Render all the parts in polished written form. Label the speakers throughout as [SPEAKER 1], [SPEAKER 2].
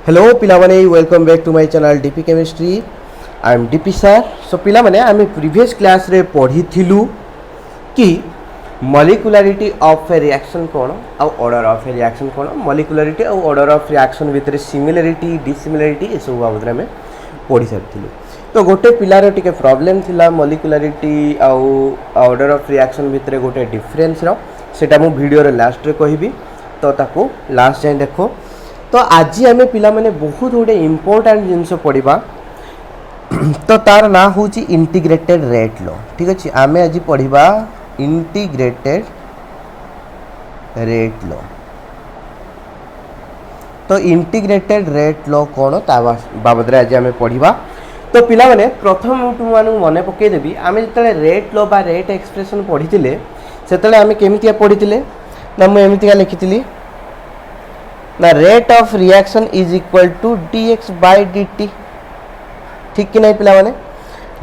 [SPEAKER 1] Hello पिलामाने welcome back to my channel DP chemistry. I am DP sir. So पिलामाने आम previous class रे पढ़ी थिलु कि मॉलिक्युलरिटी ऑफ ए रिएक्शन कौन आउ ऑर्डर ऑफ ए रिएक्शन कौन, मॉलिक्युलरिटी आउ ऑर्डर ऑफ रिएक्शन भितर सिमिलरिटी डिसिमिलरिटी ए सब बाबद आम पढ़ी सारी। तो गोटे पिलार टिके प्रॉब्लम थिला मॉलिक्युलरिटी आउ ऑर्डर ऑफ रिएक्शन भितर गोटे डिफरेंस रो सेटा मु वीडियो रे लास्ट रे कहबी, तो ताको लास्ट जाए देखो। तो आज आम पिला माने बहुत गोटे इम्पोर्टाट जिनस पढ़ा, तो तार ना हूँ इंटीग्रेटेड रेट लॉ। ठीक अच्छे, आम आज पढ़ा इंटीग्रेटेड रेट लॉ। तो इंटीग्रेटेड रेट लॉ कौन ता बाबद आज आम पढ़ा। तो पिला माने प्रथम तुम मन पकईदेवी, आम जो रेट लॉ बा रेट एक्सप्रेशन पढ़ी से आम केमितिया पढ़ी ना मुझे लिखी ना rate of reaction is equal to dx by dt। ठीक कि नहीं पिला माने,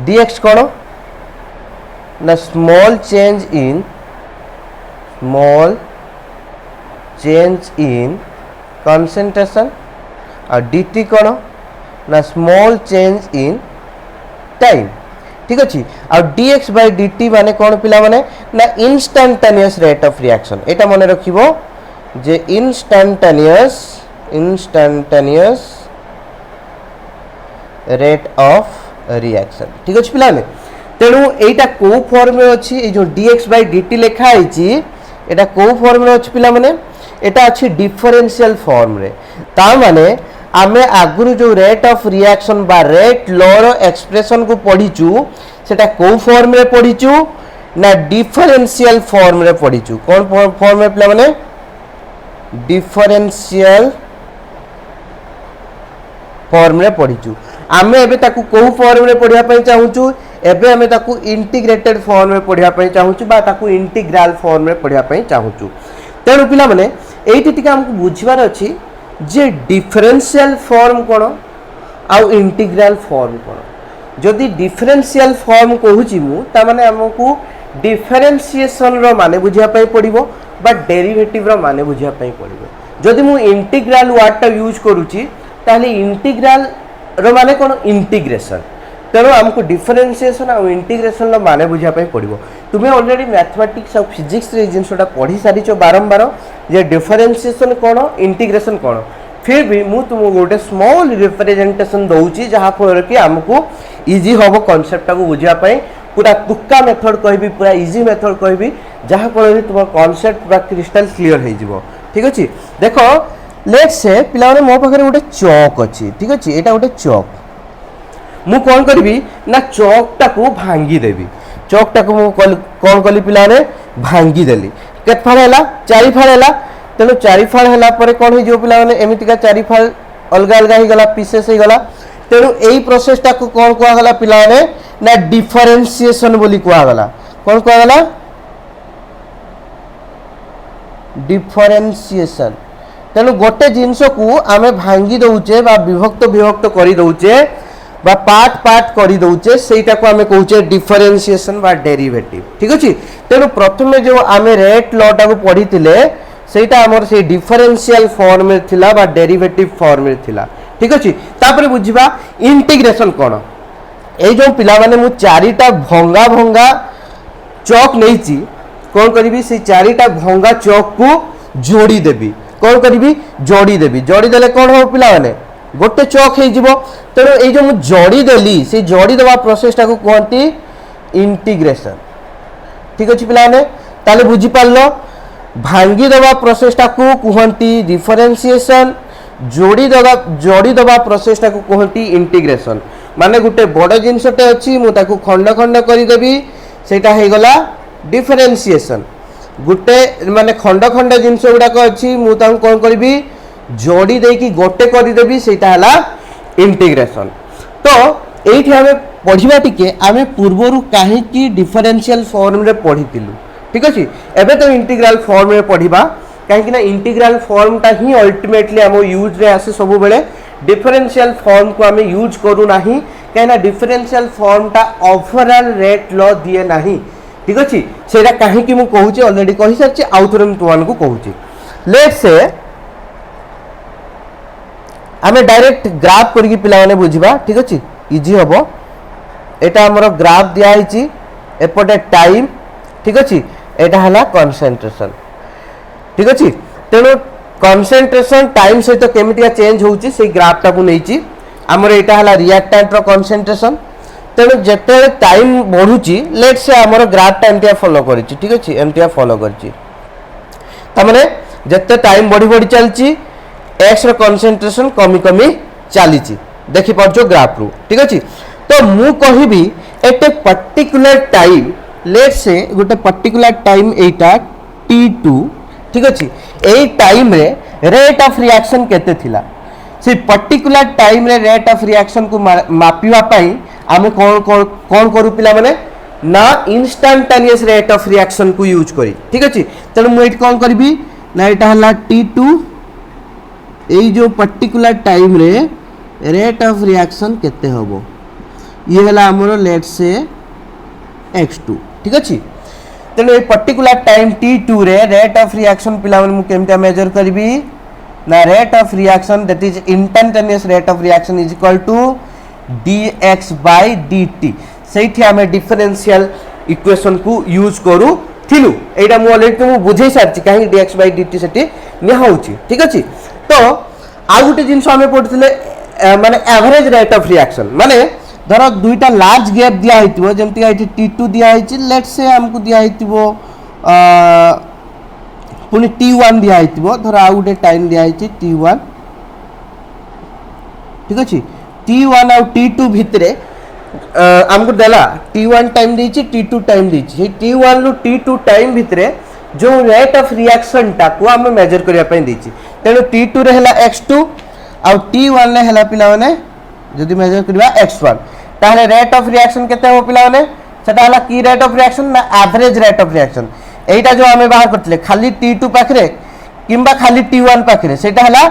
[SPEAKER 1] dx कौन ना स्मॉल चेंज इन कंसंट्रेशन और dt कौन ना स्मॉल चेंज इन टाइम। ठीक अच्छे, आ dx बाय dt माने कौन पिला माने ना इंस्टांटेनियस रेट ऑफ रिएक्शन। एटा मन रखिबो जे इंस्टांटेनियस रेट ऑफ रिएक्शन। ठीक अच्छे पिला, तेणु एटा को फॉर्म में अच्छी जो dx बाय dt लिखा है एटा को फॉर्म में अच्छी पिला माने, एटा अच्छी डिफरेंशियल फॉर्म रे। ता माने आमे आगुरु जो रेट ऑफ रिएक्शन बा रेट लॉ रो एक्सप्रेशन को पढ़ीचु सेटा को फॉर्म रे पढ़ीचु ना डिफरेंशियल फॉर्म रे पढ़ीचु। कौन फॉर्म में पिला माने डिफरेंशियल फॉर्म रे पढ़ीचु। आमे एबे ताकू को फॉर्म रे पढ़िया पई चाहूचु, एबे आमे ताकू इंटीग्रेटेड फॉर्म में पढ़िया पई चाहूचु बा ताकू इंटीग्रल फॉर्म में पढ़िया पई चाहूचु। तेणु पिला माने एठी टिका हमकु बुझिबार अछि जे डिफरेंशियल फॉर्म कोन आउ इंटीग्रल फॉर्म कोन। जदि डिफरेंशियल फॉर्म कहूची मु ता माने हमकु डिफरेंशिएशन रो माने बुझिया पई पड़िबो बा डेरिवेटिव रो माने बुझिया पई पड़िबो। जदि मु इंटीग्रल वर्ड टा यूज करूची ताले इंटीग्रल रो माने कोन इंटीग्रेशन। तेणु हमको डिफरेंशिएशन और इंटीग्रेशन रो माने बुझिया पई पड़िबो। तुमे ऑलरेडी मैथमेटिक्स और फिजिक्स रे जिनसोटा पढ़ी सारी छो बारंबार जे डिफरेंशिएशन कोन इंटीग्रेशन कोन। फिर भी मु तुमको गोटे स्मॉल रिप्रेजेंटेशन दउची जहा फल कि हमको इजी होबो कांसेप्ट को बुझिया पई। पूरा तुक्का मेथड कहबी, पूरा इजी मेथड कहबी जहा फल तुम कांसेप्ट पूरा क्रिस्टल क्लियर हो जिवो। ठीक अछि, देखो लेट्स से पिला माने मो पाखरे गोटे चौक अछि। ठीक अछि, एटा गोटे चौक मु कौन करी ना चौकटा को भांगी देवी। चौकटा को मु कौन कली पिला ने भांगी देली। केत फाड़ हैला चारि फाड़ हैला। तेणु चारि फाड़ हैला परे कौन हो जो पिला माने एमितिका चारि फाड़ अलग अलग ही गला, पीसेस ही गला। तेणु एई प्रोसेस टा को कौन कुआ गला पिला माने ना डिफरेंशिएशन बोली कुआ गला। कौन कुआ गला डिफरेंशिएशन। तेणु गोटे जिनस को आमे भांगी दउचे बा विभक्त करी दउचे बा पार्ट पार्ट करी दउचे सेटा को आमे कहउचे डिफरेंशिएशन बा डेरिवेटिव। ठीक अछि, तेणु प्रथमे जो आमे रेट लॉ टा को पढ़ी थिले सेटा हमर से डिफरेंशियल फॉर्म में थिला बा डेरिवेटिव फॉर्म में थिला। ठीक अछि, तापर बुझिबा इंटीग्रेशन कोन। ए जो पिला माने मु चारिटा भंगा भंगा चौक नैची, कौन करी से चारिटा भंगा चौक को जोड़ी देबी। कौन करी जोड़ी देबी, जोड़ी देले कौन हो पिला माने गोटे चौक हो जिवो। तेणु ए जो मु जोड़ी देली से जोड़ी देवा प्रोसेस टा को कहती इंटीग्रेशन। ठीक अछि पिला माने, ताले बुझी पारलो भांगी देवा प्रोसेस टा को कहती डिफरेंशिएशन, जोड़ी देवा प्रोसेस टा को कहती इंटीग्रेशन। माने गोटे बड़ जिनसटे अछि मु ताकू खंड खंड करी देबी सेटा हे गला डिफरेंशिएशन। गोटे माने खंड खंड जिनस गुड़ाक अच्छी मु ताकू कौन करी जोड़ी देकी गोटे कर देबी सेटा हला इंटीग्रेशन। तो एठी हमें पढ़िबा टिके आमे पूर्वरु काहे की डिफरेंशियल फॉर्म रे पढ़ितिलु। ठीक अछि, एबे तो इंटीग्रल फॉर्म रे पढ़िबा काहे ना इंटीग्रल फॉर्म टा ही अल्टीमेटली हम यूज रे आसे सब बेले। डिफरेंशियल फॉर्म को आमे यूज करू नाही काहे ना डिफरेंशियल फॉर्म टा ओवरऑल रेट लॉ दिए नाही। ठीक अच्छे, सेटा कहीं कि मुझे ऑलरेडी कही सारी आउ थे तुमको कहूँ। लेट्स से आमे डायरेक्ट ग्राफ करके पिला माने बुझिबा ठीक अछि इजी हबो एटा हमर ग्राफ दिया हिची एपटे टाइम ठीक अछि एटा हला कंसंट्रेशन ठीक अछि तेनो कंसंट्रेशन टाइम सहित केमितिया चेंज होउची से ग्राफ टा को नैची हमर एटा हला रिएक्टेंट रो कंसंट्रेशन तेनो जेते टाइम बढ़ुची लेट्स से हमर ग्राफ टा एमतिया फॉलो करिची ठीक अछि एमतिया फॉलो करची त माने जेते टाइम बढ़ी बढ़ी चलची एक्स रो कंसंट्रेशन कमी कमी चलीची देखि पड़छो ग्राफ रू ठीक अछि तो मु कहिबी at a particular time let's say गोटे पर्टिकुलर टाइम एटा t2 ठीक अछि एई टाइम रे रेट ऑफ रिएक्शन केते थिला से पर्टिकुलर टाइम रे रेट ऑफ रिएक्शन को मापिवा पई आमे कोन करू पिला माने ना इंस्टेंटेनियस रेट ऑफ रिएक्शन को यूज करी ठीक अछि तने मु एट कोन करबी ना एटा हला t2 एई जो पर्टिकुलर टाइम रे रेट ऑफ रिएक्शन केते होबो ये हला हमरो लेट्स से x2 ठीक अछि तेनो ए पर्टिकुलर टाइम t2 रे रेट ऑफ रिएक्शन पिला मु केमता मेजर करबी ना rate of reaction that is instantaneous rate of reaction is equal to dx by dt सेठी हमें डिफरेंशियल इक्वेशन को यूज करू थिलु एटा मु ऑलरेडी तुम बुझै सारची काहे dx by dt सेठी निया होउची ठीक अछि तो आ गुटे जिंस हमें पढथिले माने एवरेज रेट ऑफ रिएक्शन माने धर दुईटा लार्ज गैप दिया हितबो जेमति आइठी t2 दिया हिची लेट्स से हमको दिया हितबो पुनी t1 दिया हितबो धर आ गुटे टाइम दिया हिची t1 ठीक अछि t1 और t2 भितरे हमको देला t1 टाइम देछि t2 टाइम देछि हे t1 लो t2 टाइम भितरे जो रेट ऑफ रिएक्शन टा को हम मेजर करिया पई देछि तेनो t2 रे हला x2 और t1 रे हला पिला माने जदि मेजर करबा x1 ताले रेट ऑफ रिएक्शन केते हो पिला माने सेटा हला की रेट ऑफ रिएक्शन ना एवरेज रेट ऑफ रिएक्शन एटा जो हमें बाहर करतले खाली t2 पाखरे किंबा खाली t1 पाखरे सेटा हला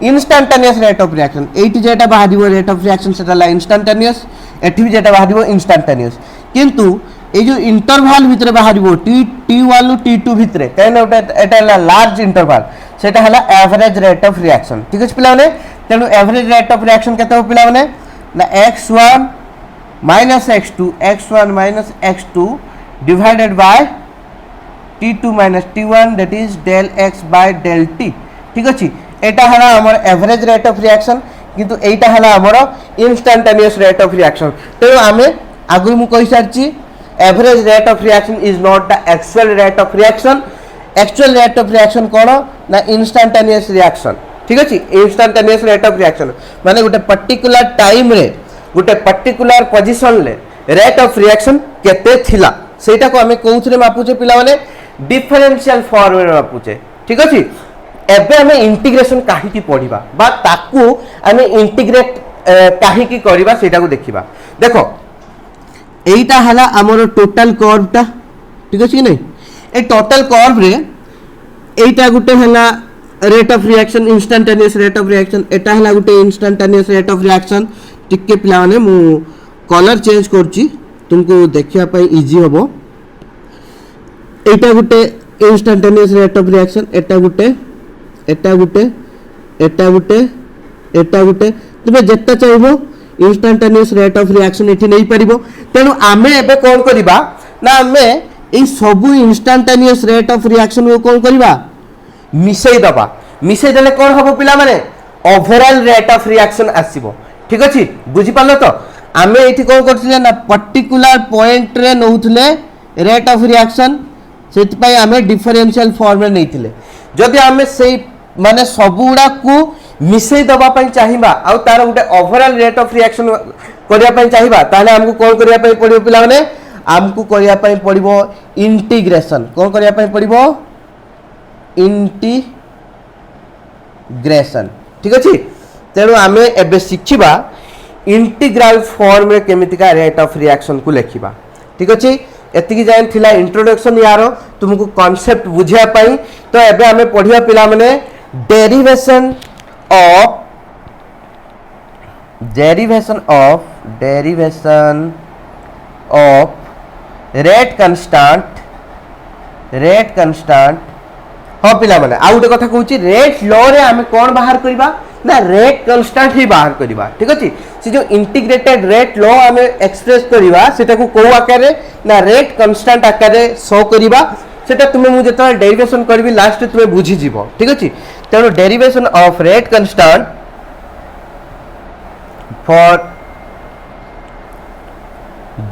[SPEAKER 1] इंस्टेंटेनियस रेट ऑफ रिएक्शन एटी जेटा बाहरिबो रेट ऑफ रिएक्शन सेटा हला इंस्टेंटेनियस एठी जेटा बाहरिबो इंस्टेंटेनियस किंतु ए जो इंटरवल भितरे बाहरिबो t1 लो t2 भितरे कैन एटा हला लार्ज इंटरवल सेटा हला एवरेज रेट ऑफ रिएक्शन ठीक अछि पिला माने तेनु एवरेज रेट ऑफ रिएक्शन केते हो पिला माने ना x1 minus x1 minus x2 divided by t2 minus t1 that is del x by del t ठीक अछि एटा हला हमर एवरेज रेट ऑफ रिएक्शन किंतु एटा हला हमर इंस्टेंटेनियस रेट ऑफ रिएक्शन तो आमे आगु मु कहि सारची average rate of reaction is not the actual rate of reaction actual rate of reaction कोन ना इंस्टेंटेनियस रिएक्शन ठीक अछि इंस्टेंटेनियस रेट ऑफ रिएक्शन माने गोटे पर्टिकुलर टाइम रे गोटे पर्टिकुलर पोजीशन ले रेट ऑफ रिएक्शन केते थिला सेटा को हमें कोउथरे मापुचे पिला माने डिफरेंशियल फॉर्म रे मापुचे ठीक अछि एबे हमें इंटीग्रेशन काहे की पढिबा बा ताकू हमें इंटीग्रेट काहे की करबा सेटा को देखिबा देखो एटा हला हमर टोटल कर्व टा ठीक अछि कि नै ए टोटल कर्व रे एटा गुटे हला rate of reaction instantaneous rate of reaction एटा हला गुटे इंस्टेंटेनियस रेट ऑफ रिएक्शन टिके पिला माने मु कलर चेंज करची तुमको देखिया पई इजी होबो एटा गुटे इंस्टेंटेनियस रेट ऑफ रिएक्शन एटा गुटे एटा गुटे एटा गुटे एटा गुटे तुमे जत्ता चाहबो इंस्टेंटेनियस रेट ऑफ रिएक्शन एठी नै परिबो तेनु आमे एबे कोन करिबा ना आमे ए सबु इंस्टेंटेनियस रेट ऑफ रिएक्शन को कोन करिबा मिसै देले कोन हबो पिला माने ओवरऑल रेट ऑफ रिएक्शन आसीबो ठीक अछि बुझि पालो तो आमे एठी कोन करथिले ना पर्टिकुलर पॉइंट रे नउथले रेट ऑफ रिएक्शन सेति पई आमे डिफरेंशियल फॉर्म रे नैथिले जदि आमे सेई माने सबुडा को मिसै दबा पई चाहिबा आ तार गुटे ओवरऑल रेट ऑफ रिएक्शन करिया पई चाहिबा ताले हमकु कोन करिया पई पडिबो पिला माने हमकु करिया पई पडिबो इंटीग्रेशन कोन करिया पई पडिबो इंटीग्रेशन ठीक अछि तेनु आमे एबे शिखिबा इंटीग्रल फॉर्म रे केमितिका रेट ऑफ रिएक्शन को लेखिबा ठीक अछि एतिकी जाइन थिला इंट्रोडक्शन यारो तुमको कांसेप्ट बुझिया पई तो एबे हमें पढिया पिला माने डेरिवेशन ऑफ रेट कांस्टेंट हो पिला माने आ उटे कथा कहूची रेट लॉ रे हमें कोन बाहर करबा ना रेट कांस्टेंट ही बाहर करवा ठीक अच्छे से जो इंटीग्रेटेड रेट लॉ आम एक्सप्रेस करवा सेटा को कौ आकार ना रेट कांस्टेंट आकार शो करवा सेटा तुम्हें मुझे जो डेरिवेशन करी लास्ट तुम्हें बुझीज ठीक अच्छे तेणु derivation of rate constant for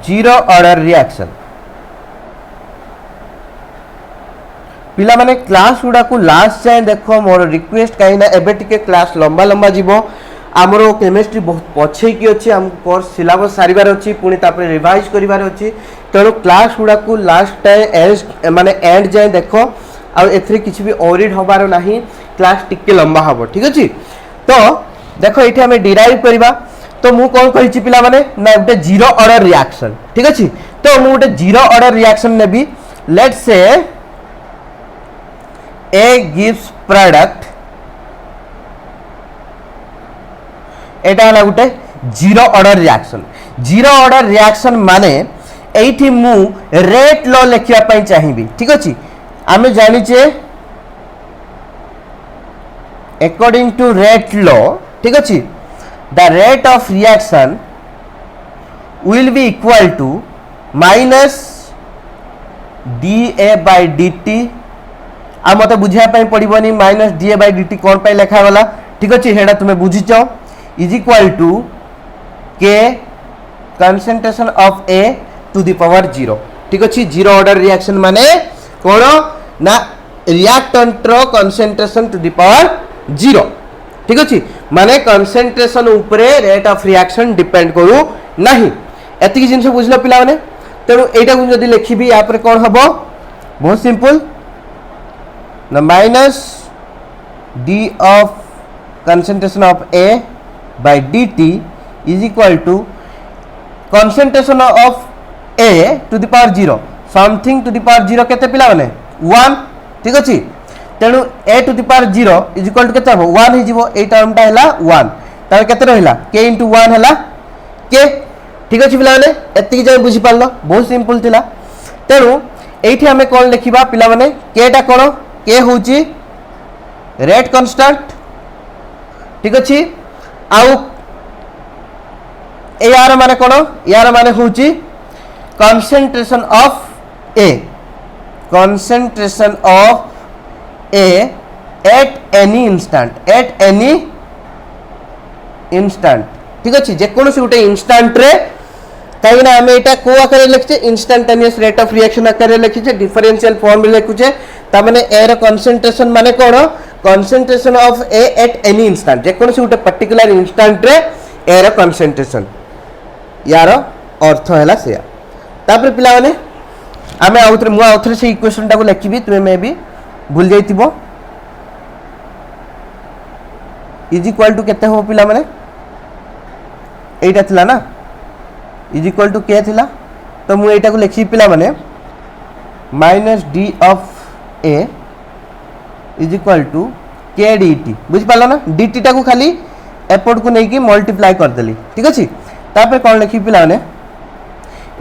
[SPEAKER 1] zero order reaction पिला माने क्लास गुडा को लास्ट जाए देखो मोर रिक्वेस्ट कहीं ना एबे टिके क्लास लंबा लंबा जीवो आमरो केमिस्ट्री बहुत पछे की अछि हम कोर्स सिलेबस सारिबार अछि पुनी तापर रिवाइज करिवार अछि तेणु क्लास गुडा को लास्ट टाइम एज माने एंड जाए देखो आ एथरे किछि भी ऑरिड होबार नाही क्लास टिके लंबा हबो ठीक अछि तो देखो एठी हमें डिराइव करबा तो मु कोन कहिछि पिला माने ना उटे जीरो ऑर्डर रिएक्शन ठीक अछि तो मु उटे जीरो ऑर्डर रिएक्शन नेबी let's say A gives product एटा हला गुटे जीरो ऑर्डर रिएक्शन माने एठी मु रेट लॉ लिखिया पई चाहिबी ठीक अछि आमे जानि छे अकॉर्डिंग टू रेट लॉ ठीक अछि the rate of reaction will be equal to minus dA by dt आ मत बुझिया पड़ोनी minus D A by D T कौन पाई लिखा गला ठीक अच्छे हेडा तुम्हें बुझीच is equal to K concentration of A to the power zero ठीक अच्छे जीरो ऑर्डर रिएक्शन माने कौन ना रिएक्टेंट रो concentration to the power zero ठीक अच्छे माने कंसंट्रेशन ऊपर रेट ऑफ रिएक्शन डिपेंड करू नहीं एतिक जिनस बुझल पिला माने तेणु एटा को जदी लिखिबी या पर कौन हबो बहुत simple the minus d of concentration of A by dt is equal to concentration of A to the power 0 something to the power 0 केते पिला माने 1 ठीक अछि तेनु A to the power 0 is equal to केते हो 1 हि जीवो ए टर्म ता हैला 1 तार केते रहिला k into 1 हैला k ठीक अछि पिला माने एति जे बुझि पारलो बहुत सिंपल थिला तेनु एठी हमें कोन लिखिबा पिला माने k टा कोन के होची रेट कांस्टेंट ठीक अछि आउ यार माने कोन यार माने होची concentration of A at any instant ठीक अछि जे कोन से उटे इंस्टेंट रे कहीं ना हमें एटा को आकार लिखछे इंस्टेंटेनियस रेट ऑफ रिएक्शन आकार लिखछे डिफरेंशियल फॉर्म में लिखुछे ता माने ए रो कंसंट्रेशन माने कोन concentration of A at any instant जे कोन से उटे पर्टिकुलर इंस्टेंट रे ए रो कंसंट्रेशन यार अर्थ हैला से तापर पिला माने हमें आउथरे से इक्वेशन टा को लिखिबी तुमे मे भी भूल जाइतिबो इज इक्वल टू केते हो पिला माने एटा थिला ना इज इक्वल टू के थिला तो मु एटा को लिखि पिला माने minus d of a is equal to k dt बुझ पाला ना dt टा को खाली एपोर्ट को नहीं कि मल्टीप्लाई कर देली ठीक अछि तापर कोन लिखि पिला माने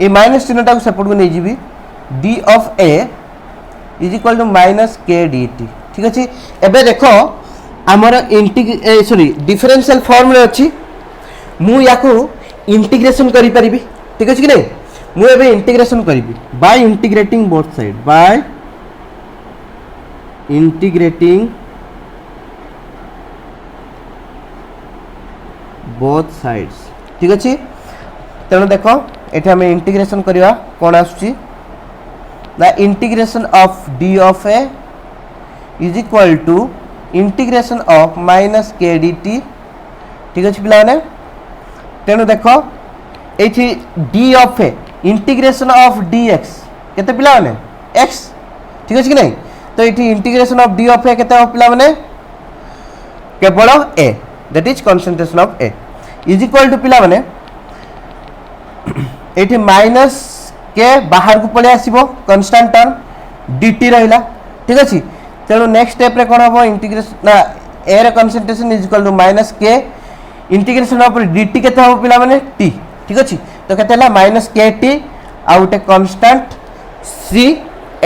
[SPEAKER 1] ए माइनस चिन्ह टा को सेपोर्ट को नहीं जीबी d of a is equal to minus k dt ठीक अछि एबे देखो हमर डिफरेंशियल फॉर्म रे अछि मु याको इंटीग्रेशन करि परिबी ठीक अछि कि नहीं मु एबे इंटीग्रेशन करिबी by integrating both side by integrating both sides ठीक अछि तेणु देखो एठी हमें इंटीग्रेशन करिवा कोन आसुची the integration of d of a is equal to integration of minus k dt ठीक अछि पिला ने तेणु देखो एठी d of a integration of dx केते पिला ने x ठीक अछि कि नहीं तो एठी integration of d of a केते हो पिला माने केवल a that is concentration of a is equal to पिला माने एठी माइनस के बाहर को पळे आसीबो कांस्टेंट टर्म dt रहिला ठीक अछि तेणु नेक्स्ट स्टेप रे कोन हो इंटीग्रेशन ना a रे concentration is equal to minus k integration of dt केते हो पिला माने t ठीक अछि तो केते ला minus kt out a constant c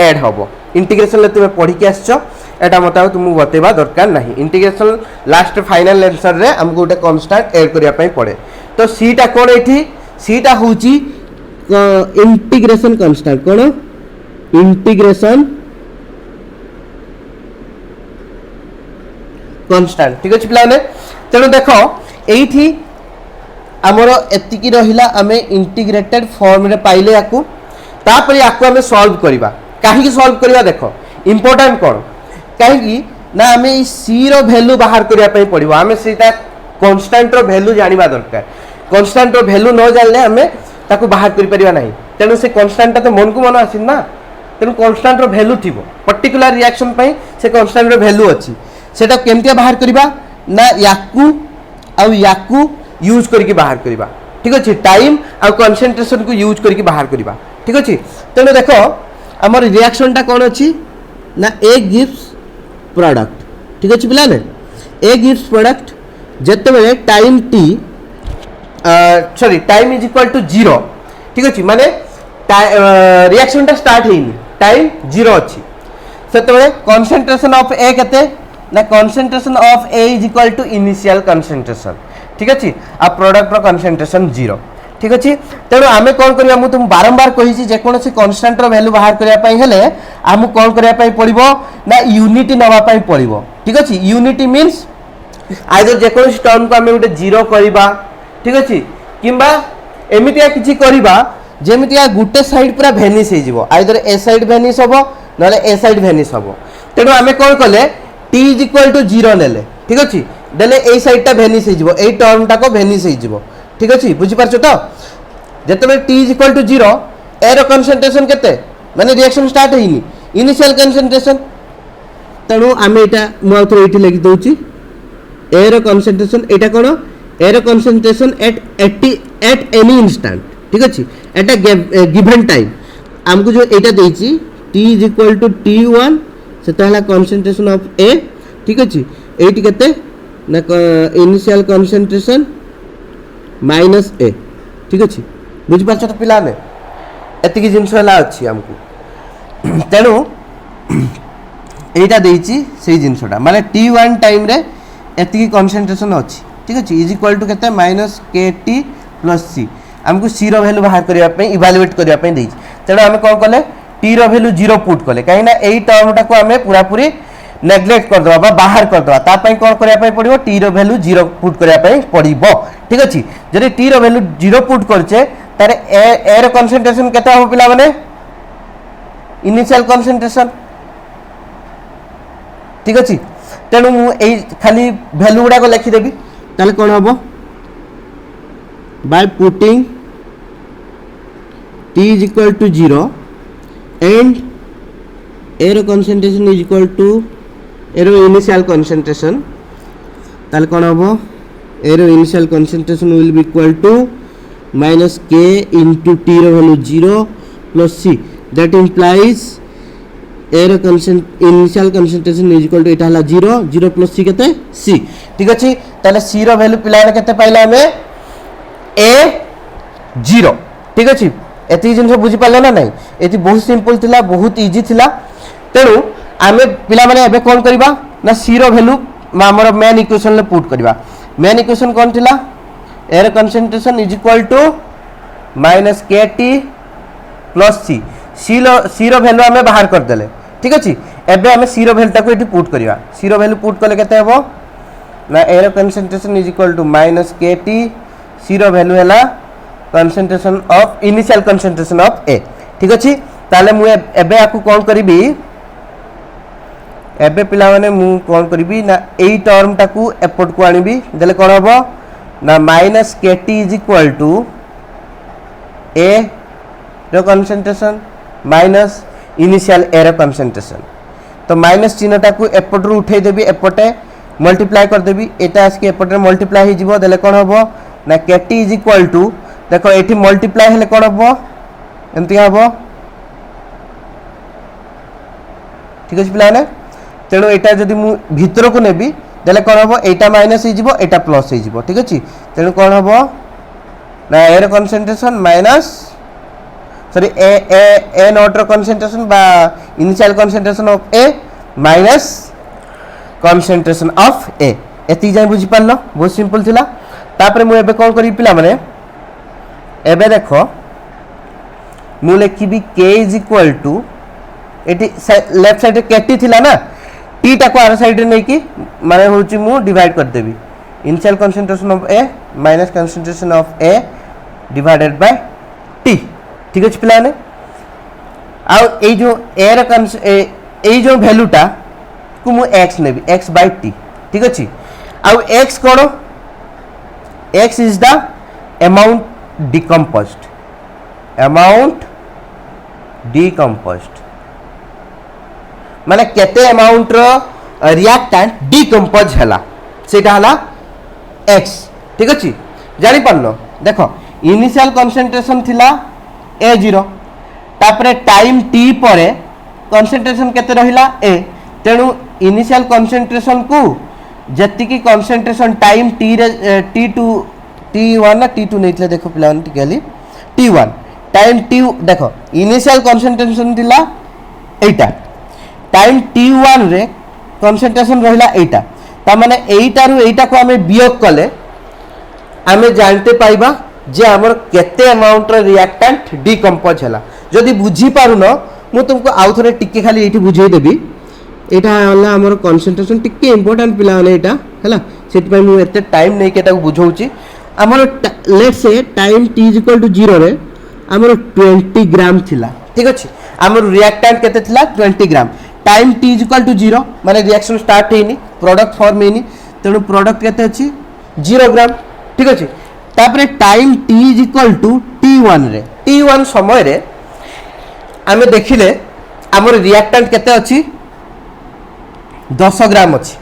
[SPEAKER 1] add होबो इंटीग्रेशन ले तुमे पढी के आछो एटा मत तुमको बतेबा दरकार नहीं इंटीग्रेशन लास्ट फाइनल आंसर रे हमको गोटे कांस्टेंट ऐड करिया पई पड़े तो सीटा कोन एठी सीटा होची इंटीग्रेशन कांस्टेंट कोन इंटीग्रेशन कांस्टेंट ठीक अछि पिलाने तेणु देखो एठी हमर एतिकी रहिला आमे इंटीग्रेटेड फॉर्म रे पाइले याकू तापर याकू आमे सॉल्व करबा काहे सॉल्व करबा देखो इंपोर्टेंट कोन काहे ना आमे सी रो वैल्यू बाहर करिया पई पड़िबो आमे सेटा कांस्टेंट रो वैल्यू जानिबा दरकार कांस्टेंट रो वैल्यू न जानले आमे ताकू बाहर करि परिबा नाही तेणु से कांस्टेंट तो मन को मन आसिन ना तेणु कांस्टेंट रो वैल्यू थिबो पर्टिकुलर रिएक्शन पई से कांस्टेंट रो वैल्यू अछि सेटा केमतिया बाहर करबा ना याकू यूज करके बाहर करबा ठीक अछि टाइम आ कंसंट्रेशन को यूज करके बाहर करबा ठीक अछि तेणु देखो हमर रिएक्शन टा कोन अछि ना ए गिव्स प्रोडक्ट ठीक अछि पिला ने ए गिव्स प्रोडक्ट जते बेले time t sorry time is equal to 0 ठीक अछि माने रिएक्शन टा स्टार्ट हेनी टाइम 0 अछि सेते बेले कंसंट्रेशन ऑफ ए केते ना concentration of a is equal to initial concentration ठीक अछि आ प्रोडक्ट रो कंसंट्रेशन 0 ठीक अछि तेणु आमे कोन करिया मु तुम बारंबार कहि छी जे कोनोसी कांस्टेंट रो वैल्यू बाहर करिया पई हेले आमु कोन करिया पई पड़िबो ना यूनिटी नवा पई पड़िबो ठीक अछि यूनिटी मींस आइदर जे कोनोसी टर्म को आमे उटे 0 करबा ठीक अछि किबा एमितिया किछि करबा जेमितिया गुटे साइड पूरा भेनिश हे जिवो आइदर ए साइड भेनिश होबो नले ए साइड भेनिश होबो तेणु आमे कोन कले t = 0 नेले ठीक अछि देले ए साइड टा भेनिश हे जिवो ए टर्म टा को भेनिश हे जिवो ठीक अछि बुझि परछो तो जते बे t = 0 ए रो कंसंट्रेशन केते माने रिएक्शन स्टार्ट हेइनी इनिशियल कंसंट्रेशन तेणु आमे एटा मु आउथरे एठी लिखि दोउची ए रो कंसंट्रेशन एटा कोन ए रो कंसंट्रेशन एट एनी इंस्टेंट ठीक अछि एटा गिवन टाइम हमको जो एटा देइची t = t1 सेताला concentration of A ठीक अछि एटी केते ना इनिशियल कंसंट्रेशन माइनस ए ठीक अछि बुझि पाछ तो पिला ने एतिकी जिंस हला अछि हमको तेनु एटा देइची सेही जिंसटा माने t1 टाइम रे एतिकी कंसंट्रेशन अछि ठीक अछि इज इक्वल टू केते -kt + c हमको c रो वैल्यू बाहर करिया पे इवैल्यूएट करिया पे देइची तेनु हम कोन करले t रो वैल्यू 0 पुट करले काहे ना एई टर्म टा को हमें पूरा पूरी नेग्लेक्ट कर दबा बाहर कर दबा ता पई कोन करिया पई पड़िबो t रो वैल्यू 0 पुट करिया पई पड़िबो ठीक अछि जदि t रो वैल्यू 0 पुट करछे तारे ए रो कंसंट्रेशन केता हो पिला माने इनिशियल कंसंट्रेशन ठीक अछि तेनु मु एई खाली वैल्यू गुडा को लिखि देबी ताले कोन हबो by putting t = 0 and air concentration is equal to air initial concentration ताले कोन हबो air initial concentration will be equal to -k into t रो value 0 plus c that implies air initial concentration is equal to एटा हला 0 plus c केते c ठीक अछि ताले c रो value पिलाने केते पाइला हमें a 0 ठीक अछि एति जिन सब बुझी पाले ना नहीं एति बहुत सिंपल थिला बहुत इजी थिला तेनु आमे पिला माने एबे कोन करबा ना c रो वैल्यू हमर मेन इक्वेशन ले पुट करबा मेन इक्वेशन कोन थिला एयर concentration is equal to -kt + c c रो वैल्यू हमें बाहर कर देले ठीक अछि एबे हमें c रो वैल्यू ताको एठी पुट करबा c रो वैल्यू पुट करले केते हेबो ना एयर concentration is equal to -kt c row value हैला concentration of initial concentration of A ठीक अछि ताले मु एबे आकु कोन करबी एबे पिला माने मु कोन करबी ना एई टर्म टाकू एपोर्ट को आनिबी देले कोन हबो ना -kt = a रो कंसंट्रेशन माइनस इनिशियल ए रो कंसंट्रेशन तो माइनस चिन्ह टाकू एपोर्ट रु उठै देबी एपोर्टे मल्टीप्लाई कर देबी एटा आसके एपोर्टे मल्टीप्लाई हे जिवो देले कोन हबो ना kt = देखो एठी मल्टीप्लाई हेले कोन हबो एमति हबो ठीक अछि पिलाने तेणु एटा जदि मु भितर को नेबी देले कोन हबो एटा माइनस हे जिवो एटा प्लस हे जिवो ठीक अछि तेणु कोन हबो ना एयर concentration minus sorry A not रो कंसंट्रेशन बा initial concentration of A minus concentration of A एति जाय बुझी पारलो बहुत सिंपल थिला तापर मु एबे कोन करी पिला माने एबे देखो मु लिखिबी k इज इक्वल टू एटी लेफ्ट साइड केटी थिला ना टी टा को आर साइड रे नै कि माने होची मु डिवाइड कर देबी initial concentration of A minus concentration of A divided bye t ठीक अछि पिला ने आ ए जो ए रे ए जो वैल्यूटा को मु x नेबी x बाय t ठीक अछि आ x cone x is the amount decomposed माने केते अमाउंट रो रिएक्टेंट डिकम्पोज हला सेटा हला x ठीक अछि जानि पन्नो देखो इनिशियल कंसंट्रेशन थिला a0 तापरे टाइम t परे कंसंट्रेशन केते रहिला a तेनु इनिशियल कंसंट्रेशन को जति की कंसंट्रेशन टाइम t रे t2 t1 ना t2 नैतले देखो प्लान टिकली t1 टाइम t देखो इनिशियल कंसंट्रेशन दिला एटा टाइम t1 रे कंसंट्रेशन रहिला एटा ता माने एटा रु एटा को हमें वियोग कले हमें जानते पाइबा जे हमर केते अमाउंट रे रिएक्टेंट डिकम्पोज हला जदी बुझी पारुनो मु तुमको आउ थरे टिके खाली एठी बुझाई देबी एटा हला हमर कंसंट्रेशन टिके इंपोर्टेंट पिला हला एटा हला सेट पय मु एते टाइम नै के ताको बुझौची हमर लेट्स से टाइम t = 0 रे हमर 20 ग्राम थिला ठीक अछि हमर रिएक्टेंट केते थिला 20 ग्राम टाइम t = 0 माने रिएक्शन स्टार्ट हेनी प्रोडक्ट फॉर्म हेनी तेनु प्रोडक्ट केते अछि 0 ग्राम ठीक अछि तापरे टाइम t = t1 रे t1 समय रे हमें देखिले हमर रिएक्टेंट केते अछि 10 ग्राम अछि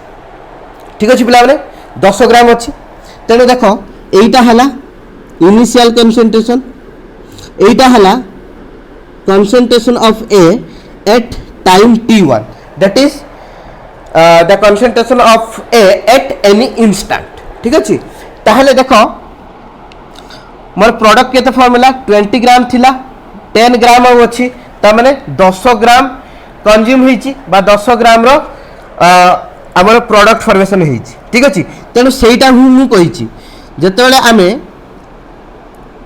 [SPEAKER 1] ठीक अछि पिला माने 10 ग्राम अछि तेनु देखो एटा हला इनिशियल कंसंट्रेशन एटा हला concentration of A at time t1 that is the concentration of A at any instant ठीक अछि ताहले देखो मोर प्रोडक्ट केते फॉर्मूला 20 ग्राम थिला 10 ग्राम अछि ता माने 10 ग्राम कंज्यूम होईची बा 10 ग्राम रो हमर प्रोडक्ट फॉर्मेशन होईची ठीक अछि तेनु सेईटा हु कहिची जेतेबेले आमे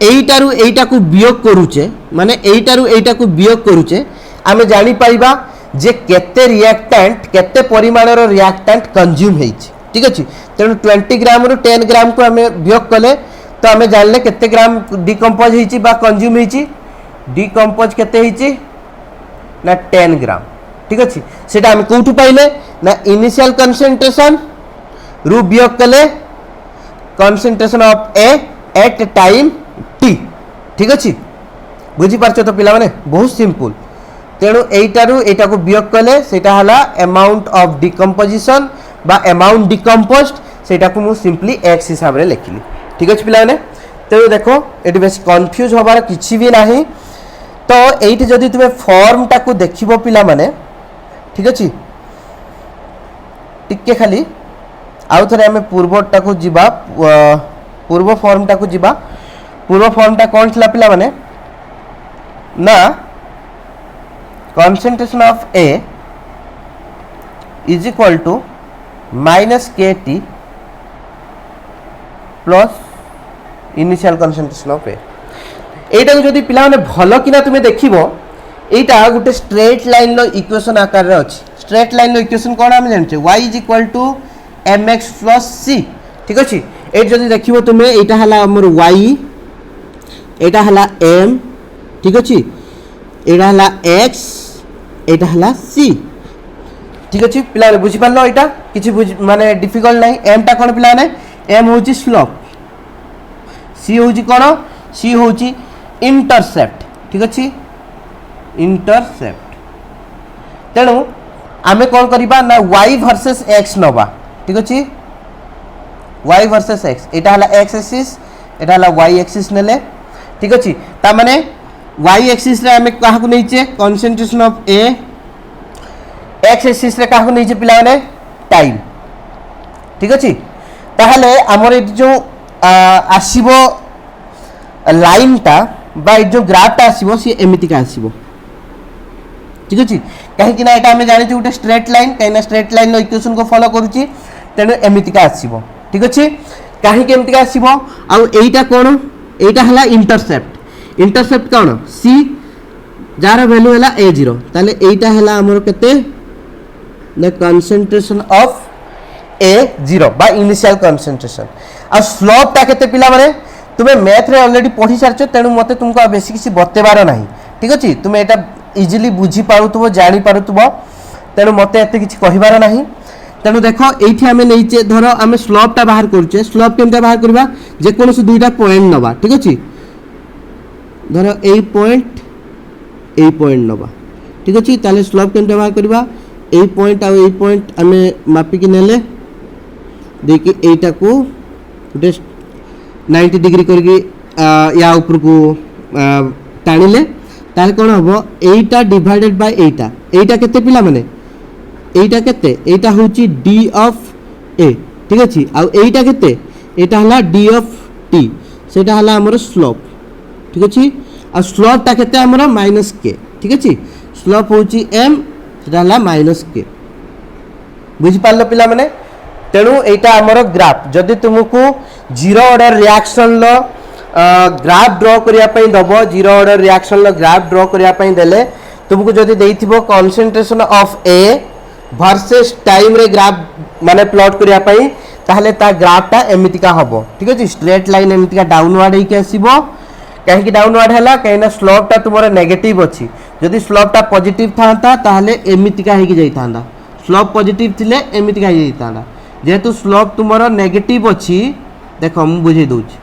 [SPEAKER 1] एईटारू एईटा को वियोग करूचे माने एईटारू एईटा को वियोग करूचे आमे जानि पाइबा जे केते रिएक्टेंट केते परिमाण रो रिएक्टेंट कंज्यूम हेछि ठीक अछि तेनु 20 ग्राम रो 10 ग्राम को आमे वियोग कले तो आमे जानले केते ग्राम डिकम्पोज हेछि बा कंज्यूम हेछि डिकम्पोज केते हेछि ना 10 ग्राम ठीक अछि सेटा आमे कोठु पाइले ना इनिशियल कंसंट्रेशन रू वियोग कले concentration of A at time t ठीक अछि बुझी पारछ तो पिला माने बहुत सिंपल तेनु एटारू एटा को वियोग कले सेटा हला अमाउंट ऑफ डिकम्पोजिशन बा अमाउंट डिकम्पोज्ड सेटा को मु सिंपली x हिसाब रे लिखिली ठीक अछि पिला माने तेनु देखो एटी बेस कंफ्यूज होबार किछि भी नाही तो एठी जदी तुमे फॉर्म टा को देखिबो पिला माने ठीक अछि टिके खाली आउ थरे हमें पूर्वटा को जिबा पूर्व फॉर्म टा को जिबा पूर्व फॉर्म टा कोन थिला पिला माने ना concentration of A is equal to minus KT plus initial concentration of A एटा को जदी पिला माने भलो किना तुमे देखिबो एटा गुटे स्ट्रेट लाइन लो इक्वेशन आकार रे अछि स्ट्रेट लाइन लो इक्वेशन कोन हम जानछे y = mx + c ठीक अछि ए जदी देखिबो तुमे एटा हला हमर y एटा हला m ठीक अछि एटा हला x एटा हला c ठीक अछि पिला बुझि पालो एटा किछि माने डिफिकल्ट नै m टा कोन पिला नै m होची स्लोप c होची कोन c होची इंटरसेप्ट ठीक अछि इंटरसेप्ट तेनु आमे कोन करिबा ना y वर्सेस x नबा ठीक अछि y वर्सेस x एटा हला x एक्सिस एटा हला y एक्सिस नेले ठीक अछि ता माने y एक्सिस रे हमें काहा को नैचे concentration of A x axis रे काहा को नैचे पिला माने टाइम ठीक अछि ताहले हमर ए जो आसीबो लाइन टा बा जो ग्राफ टा आसीबो सी एमिति का आसीबो ठीक अच्छे कहीं यहाँ आम जानी गोटे स्ट्रेट लाइन कहीं स्ट्रेट लाइन इक्वेशन को फॉलो करुच्ची तेणु एमतीका आसो ठीक अच्छे कहीं एमतीका आसो आईटा कौन यहाँ है इंटरसेप्ट इंटरसेप्ट कौन सी जार वैल्यू है A0 ताले एटा है आमर केते द कंसंट्रेशन ऑफ A0 बा इनिशियल कंसंट्रेशन आ स्लोप ता केते पिला माने तुमे मैथ रे ऑलरेडी पढ़ी सारछ तेणु मते तुमको बेसी किसी बतेबार नाही ठीक अछि तुमे एटा इजीली बुझी पारुथबो जानि पारुथबो तेणु मते एते किछि कहिबार नाही तेणु देखो एठी हमें नैचे धरो हमें स्लोप ता बाहर करछे स्लोप केमता बाहर करबा जे कोनोसी दुईटा पॉइंट नबा ठीक अछि धरो ए पॉइंट नबा ठीक अछि ताले स्लोप केमता बाहर करबा ए पॉइंट आमे मापी कि नेले देखि एटा को गुटे 90 डिग्री करके या ऊपर को टाणिले ताले कोन हबो एटा डिवाइडेड बाय एटा केते पिला माने एटा केते एटा होची d ऑफ a ठीक अछि आ एटा केते एटा हला d ऑफ t सेटा हला हमर स्लोप ठीक अछि आ स्लोप ता केते हमर -k ठीक अछि स्लोप होची m सेटा हला -k बुझि पारलो पिला माने तेणु एटा हमर ग्राफ जदि तुमको जीरो ऑर्डर रिएक्शन लो ग्राफ ड्रॉ करिया पई दबो जीरो ऑर्डर रिएक्शन लो ग्राफ ड्रॉ करिया पई देले तुमको जदि देइथिबो concentration of A versus time रे ग्राफ माने प्लॉट करिया पई ताहले ता ग्राफ ता एमितिका हबो ठीक अछि स्ट्रेट लाइन एमितिका डाउनवर्ड हे के आसीबो काहे कि डाउनवर्ड हला काहेना स्लोप ता तुमरो नेगेटिव अछि जदि स्लोप ता पॉजिटिव थांता ताहले एमितिका हे कि जाई थांदा स्लोप पॉजिटिव थिले एमितिका हे जाई थांदा जेहेतु स्लोप तुमरो नेगेटिव अछि देखो मु बुझे दोछि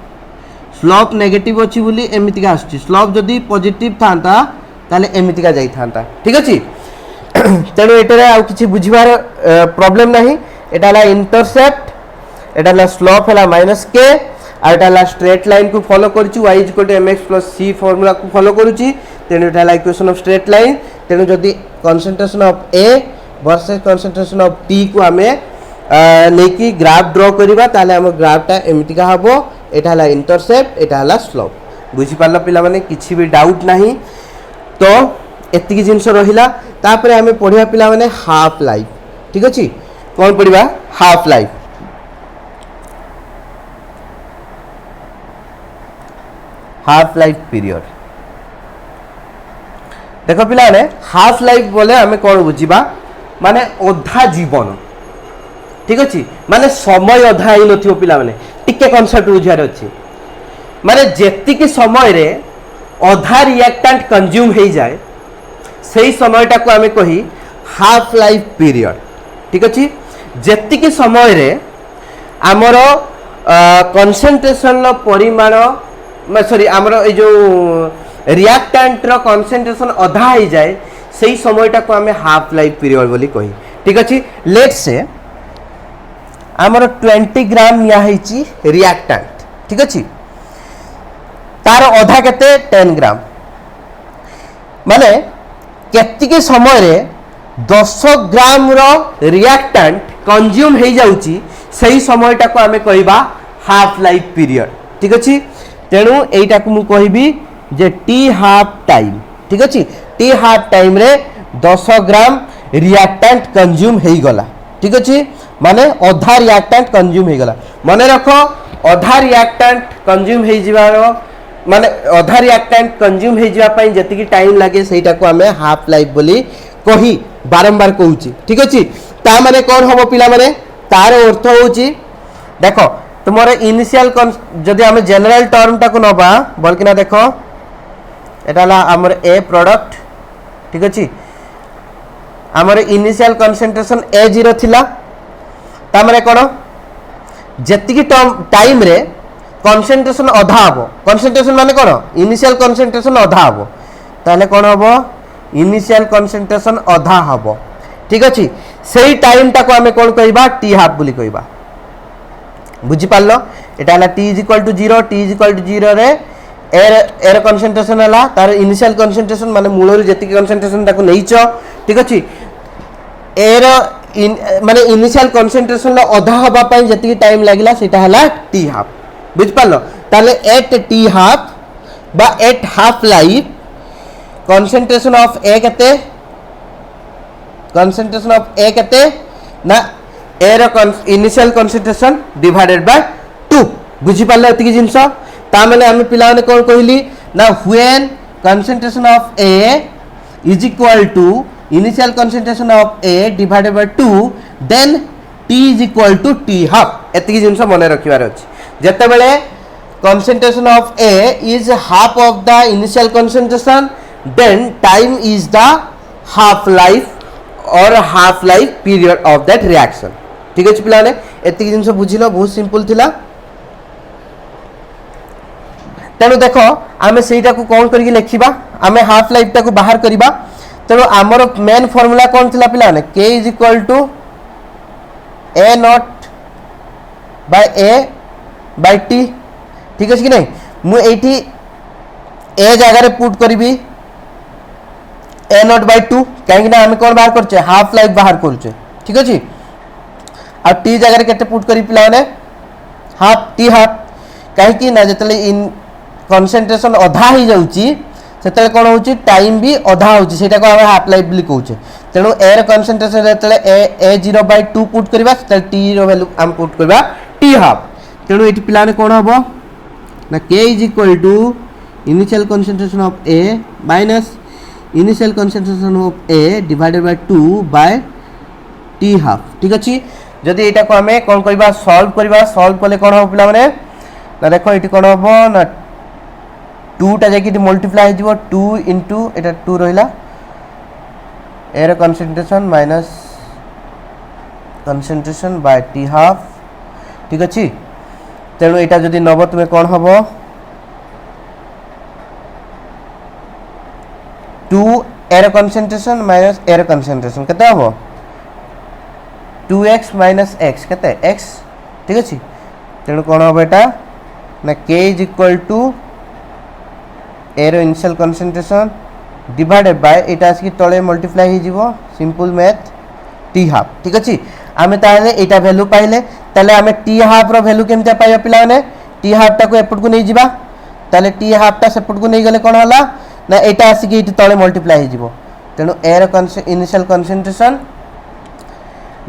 [SPEAKER 1] स्लोप नेगेटिव अछि बोली एमितिका आछि स्लोप जदि पॉजिटिव थांता ताले एमितिका जाई थांता ठीक अछि तेणु एटारे आउ किछि बुझिबार प्रॉब्लम नाही एटा ला इंटरसेप्ट एटा ला स्लोप हला -k आ एटा ला स्ट्रेट लाइन को फॉलो करछि y mx + c फार्मूला को फॉलो करछि तेणु एटा ला इक्वेशन ऑफ स्ट्रेट लाइन तेणु जदि concentration of a versus concentration of t को हमें नेकी ग्राफ ड्रॉ करिबा ताले हम ग्राफ ता एमितिका हबो एटा हला इंटरसेप्ट एटा हला स्लोप बुझि पारला पिला माने किछि भी डाउट नाही तो एतिकी जिंस रहिला तापरे हमें पढिया पिला माने हाफ लाइफ ठीक अछि कोन पढिबा हाफ लाइफ पीरियड देखो पिला ने हाफ लाइफ बोले हमें कोन बुझिबा माने अधा जीवन ठीक अच्छे माने समय अधा ही नथियो पिला माने टिके कॉन्सेप्ट बुझार अच्छी माने जेतिकी समय रे अधा रिएक्टेंट कंज्यूम हो जाए सही समयटा को आमे कही हाफ लाइफ पीरियड ठीक अच्छे जेतिकी समय रे आमर कंसंट्रेशन परिमाण सॉरी आमर ए जो रिएक्टेंट रो कंसंट्रेशन अधा हो जाए सही समयटा को आमे हाफ लाइफ पीरियड बोली कही ठीक अच्छे लेट्स से आमर 20 ग्राम निया हेची रिएक्टेंट ठीक अछि तार अधा केते 10 ग्राम माने केति के समय रे 10 ग्राम रो रिएक्टेंट कंज्यूम हे जाउची सही समयटा को हमें कहबा हाफ लाइफ पीरियड ठीक अछि तेणु एटा को मु कहबी जे टी हाफ टाइम ठीक अछि टी हाफ टाइम रे 10 ग्राम रिएक्टेंट कंज्यूम हे गला ठीक अछि माने अधा रिएक्टेंट कंज्यूम हो गला माने रखो अधा रिएक्टेंट कंज्यूम हो जिवारो माने अधा रिएक्टेंट कंज्यूम हो जिवा पई जति की टाइम लागे सेटा को हमें हाफ लाइफ बोली कही बारंबार कहूची ठीक अछि ता माने कोन होबो पिला माने तार अर्थ होची देखो तुमरो इनिशियल जदि हम जनरल टर्म ता को नबा बलकिना देखो एटा ला हमर ए प्रोडक्ट ठीक अछि हमर इनिशियल कंसंट्रेशन A0 थिला तामरे कोन जेतिकी टाइम रे कंसंट्रेशन अधा हबो कंसंट्रेशन माने कोन इनिशियल कंसंट्रेशन अधा हबो ताले कोन हबो इनिशियल कंसंट्रेशन अधा हबो ठीक अछि सेही टाइम ता को हमें कोन कहबा टी हाफ बोली कहबा बुझि पारलो एटा हला t = 0 रे एर कंसंट्रेशन हला तार इनिशियल कंसंट्रेशन माने मूल रे जेतिकी कंसंट्रेशन ताको नैचो ठीक अछि एर माने इनिशियल कंसंट्रेशन ला अधा हबा पई जति टाइम लागिला सेटा हला टी हाफ बुझ पालो ताले एट टी हाफ बा at half life concentration of ए केते concentration of A केते ना A रो इनिशियल concentration divided by 2 बुझी पाले एतिकी जिंस ता माने हम पिला ने कोन कहली ना when concentration of A is equal to initial concentration of A divided by 2 then T is equal to T half एतिकी जिंस मने रखिबार अछि जते बेले concentration of A is half of the initial concentration then time is the half life or half life period of that reaction ठीक अछि पिलाने एतिकी जिंस बुझिलो बहुत simple थिला तेणु देख आम सेटा को कौन करके लिखा आम हाफ लाइफ टाक बाहर करवा तेणु आमर मेन फॉर्मूला कौन थी पे k is equal to a naught by a by t ठीक है कि नहीं मुझे ए जगह पुट करी ए नॉट बाय 2 कहीं आम कौन बाहर करचे हाफ लाइफ बाहर करचे ठीक अच्छे आ टी जगह के पुट करी पे हाफ टी हाफ कहीं ना जो इन कनसेंट्रेशन अधा हो जाऊँगी से कौन हो टाइम भी अधा होची सेटा को हम हाफ लाइफ भी कहूचे तेणु ए कनसेंट्रेशन जो ए 0/2 पुट करवा टी वैल्यू आम पुट करवा टी हाफ तेणु ये पिला कौन हम ना K is equal to initial concentration of A minus initial concentration of A divided by 2 by T half ठीक अच्छे जदि यहाँ को आम कौन करवा सॉल्व कले कौन हम पिला ना देख ये कौन हम ना 2 टा जाकि मल्टीप्लाई हो 2 इंटू एटा 2 रहिला एयर concentration minus concentration by T half ठीक अच्छे तेणु यहाँ जदि नब तुम्हें कौन हम 2 air concentration minus air concentration केते हम 2x माइनस x केते x ठीक अच्छे तेणु कौन हम एटा ना k इज इक्वल टू एरो इनिशियल कंसंट्रेशन डिवाइडेड बाय एटा आसी तळे मल्टीप्लाई हो जीवो सिंपल मैथ टी हाफ ठीक अछि आमे ताले एटा वैल्यू पाइले ताले आमे टी हाफ रो वैल्यू केमते पाइबा पिलाने टी हाफ टा को एपट को नै जीवा ताले टी हाफ टा सेपट को नै गले कोन होला ना एटा आसी कि तळे मल्टीप्लाई हो जीवो तेनु एरो initial concentration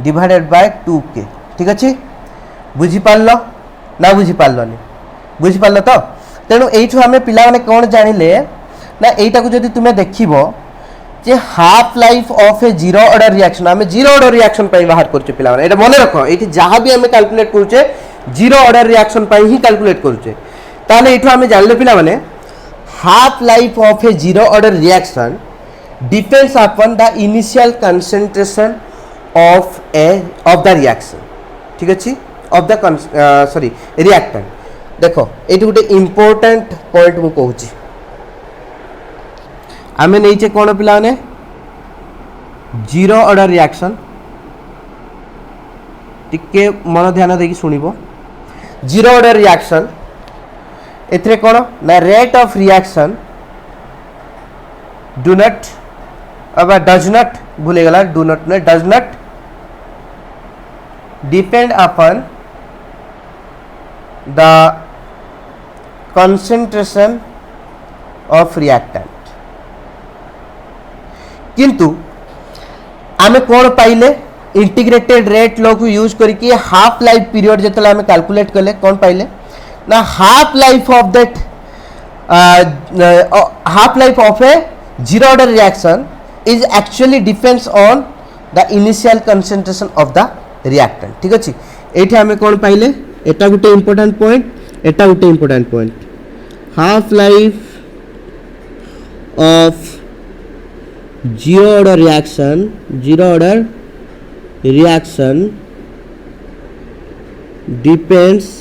[SPEAKER 1] divided by 2k ठीक अछि बुझी पारलो ना बुझी पारलोनी बुझी पारलो तो तेणु यू आम पे कौन जानिले ना यहीटा को जब तुम्हें देखो जे half life of a zero order reaction आम जीरो ऑर्डर रिएक्शन बाहर करछे पिला माने एटा मने रखो ये जहाँ भी आम कैलकुलेट करुचे जीरो ऑर्डर रिएक्शन ही कैलकुलेट करुचे ताले यू आम जानले पिला माने half life of a zero order reaction depends upon the initial concentration of the reaction ठीक अच्छे ऑफ द सॉरी रिएक्टेंट देख ये गोटे इम्पोर्टाट पॉइंट मु कहूँ आम नहीं कौन पे जीरो ऑर्डर रिएक्शन टिके मन ध्यान देकी शुणव जीरो ऑर्डर रिएक्शन एथरे कौन ना rate of reaction do not अब डज नॉट भूल गला डू नॉट ने does not depend upon the concentration of reactant किंतु आमे कौन पाइले इंटीग्रेटेड रेट लॉ को यूज करके हाफ लाइफ पीरियड जो आमे कैलकुलेट कले कौन पाइले ना half life of that half life of a zero order reaction is actually depends on the initial concentration of the reactant ठीक अच्छे ये आमे कौन पाइले एटा गोटे इम्पोर्टाट पॉइंट एटा गोटे important point half life of zero order reaction depends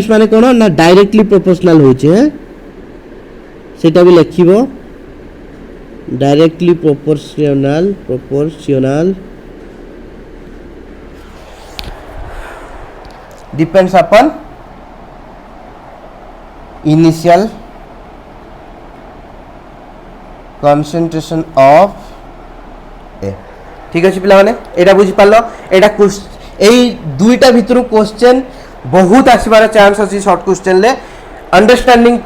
[SPEAKER 1] माने कौन ना डायरेक्टली प्रोपोर्शनल होचे सेटा भी लिखिबो directly proportional depends upon initial concentration of A ठीक अच्छे पिला माने एटा बुझी पालो एटा एई दुईटा भितर क्वेश्चन बहुत आसबार चांस अछि शॉर्ट क्वेश्चन ले अंडरस्टैंडिंग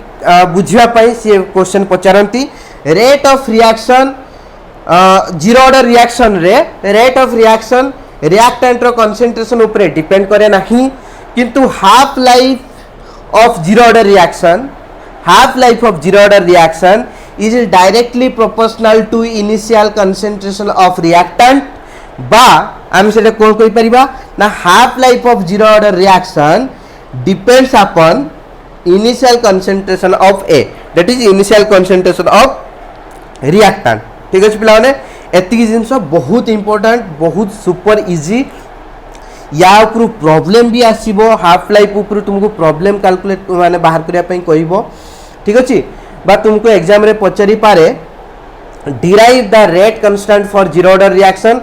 [SPEAKER 1] बुझिया पई से क्वेश्चन पचारंती rate of reaction zero order reaction रे रेट ऑफ रिएक्शन रिएक्टेंट रो कंसंट्रेशन ऊपर डिपेंड करे नहीं किंतु half life of zero order reaction is directly proportional to initial concentration of reactant बा आम से कौन कहि परिबा ना half life of zero order reaction depends upon initial concentration of A that is initial concentration of reactant ठीक अच्छे पे एतिक जिनस बहुत इंपोर्टेंट बहुत सुपर इजी या ऊपर प्रॉब्लम भी आसीबो हाफ लाइफ ऊपर तुमको प्रॉब्लम कैलकुलेट माने बाहर करिया पई कहइबो ठीक अच्छे बा तुमको एग्जाम रे पचारि पारे derive the rate constant for zero order reaction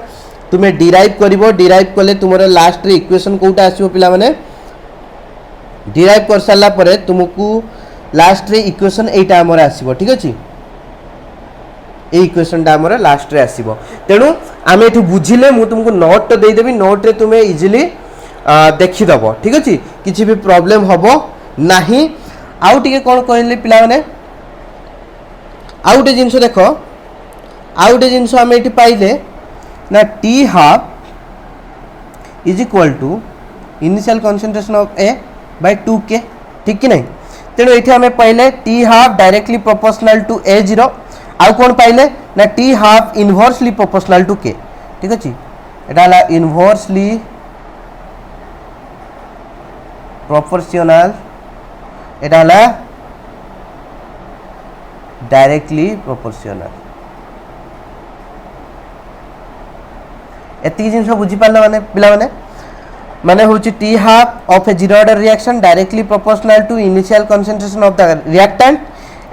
[SPEAKER 1] तुम्हें डिराइव करिवो डिराइव कले तुमरे लास्ट रे इक्वेशन कोटा आसीबो पिला माने डिराइव कर सारला परे तुमको लास्ट रे इक्वेशन एटा हमर आसीबो ठीक अछि ए इक्वेशन आमर लास्ट रे आसीबो तेणु आम ये बुझिले मु तुमको नोट तो देदेवी नोट रे तुम्हें इजिली देखीदब ठीक अच्छे किसी भी प्रॉब्लम हम ना आउ टे कौन कहले पिला माने आउ गोटे जिनस देख आउ गोटे जिनस आम ये पाइले ना t half is equal to initial concentration of a by 2k ठीक कि नहीं तेणु ये आम पाइले t half directly proportional to a zero आउ कौन पाइले ना t half inversely proportional to k ठीक अच्छे एटा इनवर्सली प्रोपोर्शनल एटा डायरेक्टली प्रोपोर्शनल एति जिनस बुझी पारले माने पिला माने हूँ t half of a zero order reaction directly proportional to initial concentration of the reactant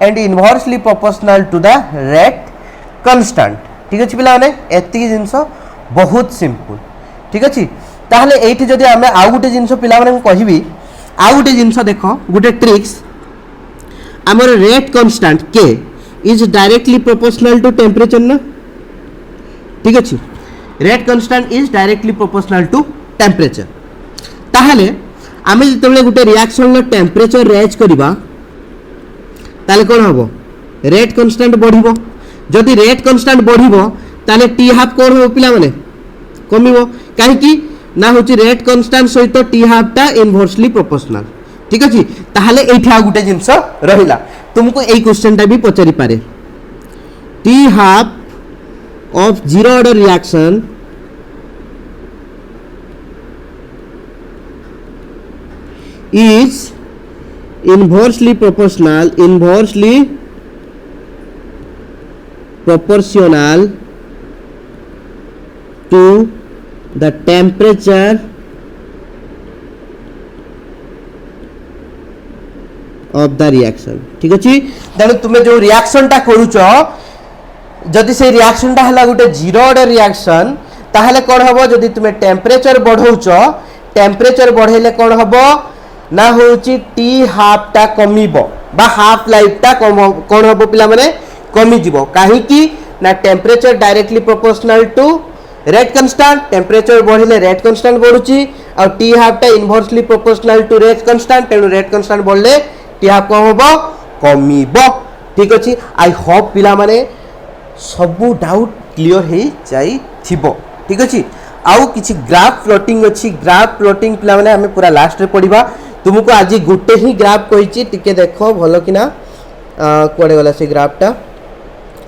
[SPEAKER 1] and inversely proportional to the rate constant ठीक अच्छे पिला माने एति जिनस बहुत सिंपल ठीक अच्छे ताहले एठी जदि आमे आउ गुटे जिनस पिला माने कहबी आउ गुटे जिनस देखो गुटे ट्रिक्स हमर rate constant k is directly proportional to temperature ना ठीक अच्छे rate constant is directly proportional to temperature ताहले आमे जतबेले गुटे रिएक्शन लो टेम्परेचर रेज करबा ताले कौन हम रेट कांस्टेंट बढ़िबो जदि रेट कांस्टेंट बढ़िबो ताले टी हाफ कौन हो पिला माने कमिबो काहे कि ना होची रेट कांस्टेंट सहित टी हाफ टा इनवर्सली प्रोपोर्शनल ठीक अछि ताहले एठी आ गुटे जिंस रहिला तुमको एई क्वेश्चन टा भी पचारि पारे T half of zero order reaction is inversely proportional to the temperature of the reaction ठीक अच्छे तेणु तुम्हें जो रिएक्शन टा करूच जदि से रिएक्शन टा हला गुटे जीरो ऑर्डर रिएक्शन ताहले कौन हबो जदि तुम्हें टेम्परेचर बढ़ौच टेम्परेचर बढ़ेले कौन हबो ना होची टी हाफ टा कमिबो बा हाफ लाइफ टा कौन हबो पिला माने कमी जिवो काहे कि ना temperature directly proportional to rate constant temperature बढ़िले रेट कांस्टेंट बढ़ुची और टी हाफ टा inversely proportional to rate constant तेणु रेट कांस्टेंट बढ़ले टी हाफ कौन हबो कमिबो ठीक अछि आई होप पिला माने सबु डाउट क्लियर हे जाई थिबो ठीक अछि आउ किछि ग्राफ प्लॉटिंग अछि ग्राफ प्लॉटिंग पिला माने हमें पूरा लास्ट रे पढिबा तुमको आज गुटे ही ग्राफ कही टिके देखो भल कि कड़े गला से ग्राफटा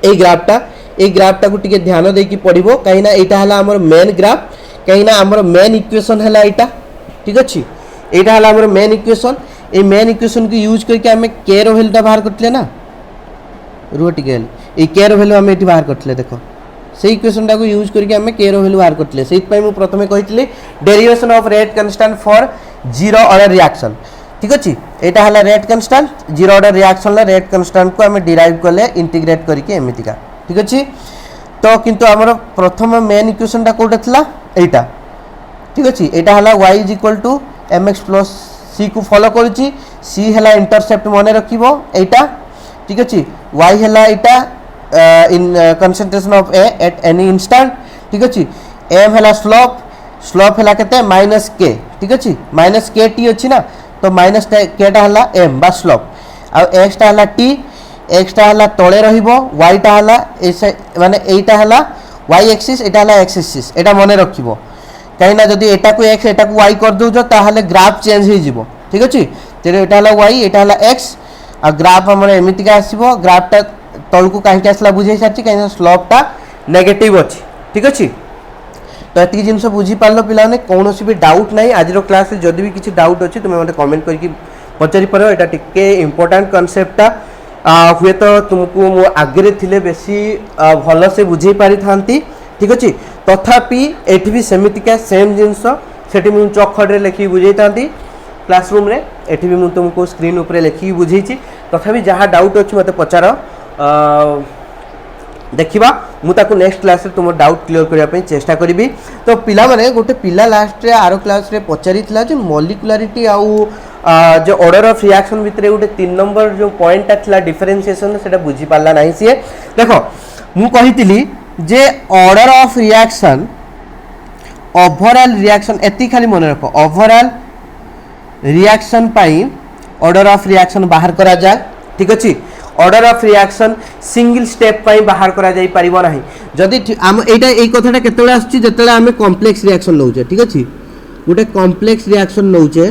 [SPEAKER 1] ए ग्राफटा को टिके ध्यान देकी पड़ो कहीं यहाँ है आमर मेन ग्राफ कहीं आमर मेन इक्वेशन है यहाँ ठीक अच्छे यहाँ है आमर मेन इक्वेशन ए मेन इक्वेशन को यूज करके आम के रो वैल्यूटा बाहर करते ना रुह टिके ये के रो वैल्यू आम ये बाहर करते देख से इक्वेशन टाक यूज करके आम के रो वैल्यू बाहर करते से प्रथम कही derivation of rate constant for zero order reaction ठीक अच्छे यहाँ है rate constant zero order reaction rate constant को आम डिराइव कले इंटीग्रेट करके एमतीका ठीक अच्छे तो किंतु आमर प्रथम मेन इक्वेशन टा कोटा थिला एटा ठीक अच्छे यहाँ है y is equal to mx plus c को फॉलो करुच्ची c है इंटरसेप्ट मन रखिबो एटा ठीक अच्छे y है यहाँ in concentration of A at any instant ठीक अच्छे m है स्लोप है केते माइनस के ठीक अच्छे माइनस के टी अच्छी ना तो माइनस के टा है एम बा स्लोप आ एक्स टा है टी एक्सटा हला तले रहिबो वाईटा हला माने एटा हला वाई एक्सिस एटा हला एक्स एक्सिस एटा मने रखिबो कहीं जदि एटा को एक्स एटा को वाई कर दउजो ताहले ग्राफ चेंज हो जिवो ठीक अछि तेरे एटा हला वाई एटा हला एक्स आ ग्राफ हमर एमिति का आसीबो ग्राफटा तळकु काहे के आसला बुझै सारछि कहीं स्लोपटा नेगेटिव अछि ठीक अछि तो ये जिनस बुझी पार्ल पे कौन भी डाउट ना आज क्लास में जदि भी किसी डाउट अच्छी तुम्हें मतलब कमेंट करके पचारि पार यहाँ टिके इम्पोर्टाट कनसेप्टा हुए तो तुमको मो आगे थे बेसी भल से बुझे पारि था ठीक अच्छे तथापि एठी भी सेमितिका सेम जिनस से मुझे चखड़े लिखिकी बुझे था क्लासरूम रे एठी भी मुझे तुमको स्क्रीन उपर लिखिकी बुझे तथापि जहाँ डाउट अच्छी मत पचार देखा मुझे नेक्स्ट क्लास तुम डाउट क्लियर करने चेष्टा करी तो पिला माने गोटे पिला लास्ट रे आरो क्लास रे पचारि जो मॉलिक्युलरिटी आउ जो ऑर्डर ऑफ रिएक्शन भितर गोटे 3 नंबर जो पॉइंट था डिफरेंशिएशन से बुझी पाला नहीं सी देखो मु कही जे order of reaction overall reaction एति खाली मन रख ओवरऑल रिएक्शन पाई ऑर्डर ऑफ रिएक्शन बाहर करा जाए ठीक अच्छे order of reaction single step पाई बाहर करा जाई परिबो नाही जदि हम एटा एई कथाटा केतेले आछि जेतेले हम कॉम्प्लेक्स रिएक्शन नउचे ठीक अछि गोटे कॉम्प्लेक्स रिएक्शन नउचे